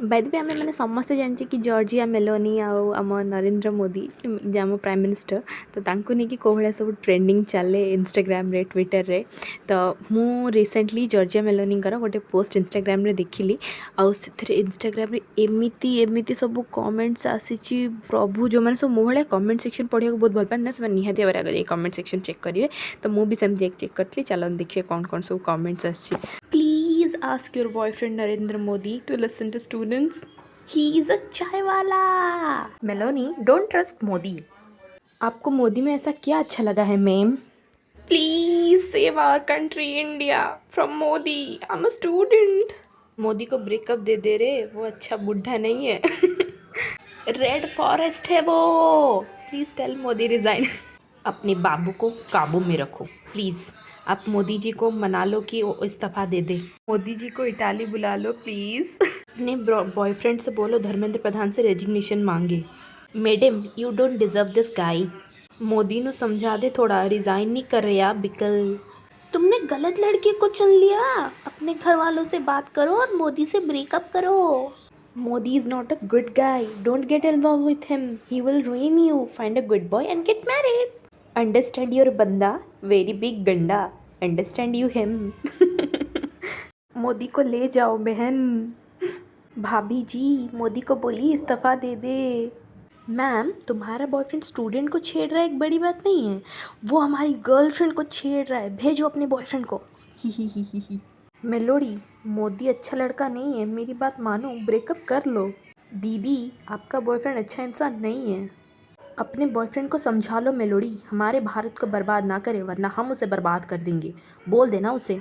By the way आम मैंने समस्ते जानी कि जॉर्जिया मेलोनी आम नरेंद्र मोदी जे आम प्राइम मिनिस्टर तो तांको नहीं कि कौ भाया सब ट्रेंडिंग चले इंस्टाग्राम रे ट्विटर रे। तो मु रिसेंटली जॉर्जिया मेलोनी गोटे पोस्ट इंस्टाग्राम रे देखिली आउ इंस्टाग्राम रे एमिति एमिति सब कमेंट्स आसी प्रभु जो मैंने सब मो भाया कमेंट सेक्शन पढ़िया बहुत भल पाते से निहाती भाव आगे कमेंट सेक्शन चेक करेंगे। तो मुझे सेमती चेक करी चलो देखिए कौन कौन सब कमेंट्स आसी। Please ask your boyfriend Narendra Modi to listen to students. He is a chai wala. Melanie, don't trust Modi. आपको मोदी में ऐसा क्या अच्छा लगा है ma'am? Please save our country India from Modi. I'm a student. Modi को breakup दे दे रे, वो अच्छा बुढ़ा नहीं है। रेड फॉरेस्ट है वो। Please tell Modi resign. अपने बाबू को काबू में रखो प्लीज़। आप मोदी जी को मना लो कि वो इस्तीफा दे दे। मोदी जी को इटाली बुला लो प्लीज़। अपने बॉयफ्रेंड से बोलो धर्मेंद्र प्रधान से रेजिग्नेशन मांगे। Madam you don't deserve this guy. Modi नु समझा दे थोड़ा, रिज़ाइन नहीं कर रहे आप बिकल। तुमने गलत लड़के को चुन लिया। अपने घर वालों से बात करो और मोदी से ब्रेकअप करो। Modi is not a good guy. Don't get involved with him. He will ruin you. Find a good boy and get married. Understand your banda, very big ganda. Understand you him. Modi को ले जाओ बहन। भाभी जी मोदी को बोली इस्तीफा दे दे। Ma'am तुम्हारा boyfriend student को छेड़ रहा है एक बड़ी बात नहीं है, वो हमारी गर्लफ्रेंड को छेड़ रहा है, भेजो अपने बॉयफ्रेंड को। ही ही ही ही ही। मेलोडी मोदी अच्छा लड़का नहीं है, मेरी बात मानो ब्रेकअप कर लो। दीदी आपका बॉयफ्रेंड अच्छा इंसान नहीं है, अपने बॉयफ्रेंड को समझा लो। मेलोडी हमारे भारत को बर्बाद ना करे वरना हम उसे बर्बाद कर देंगे, बोल देना उसे।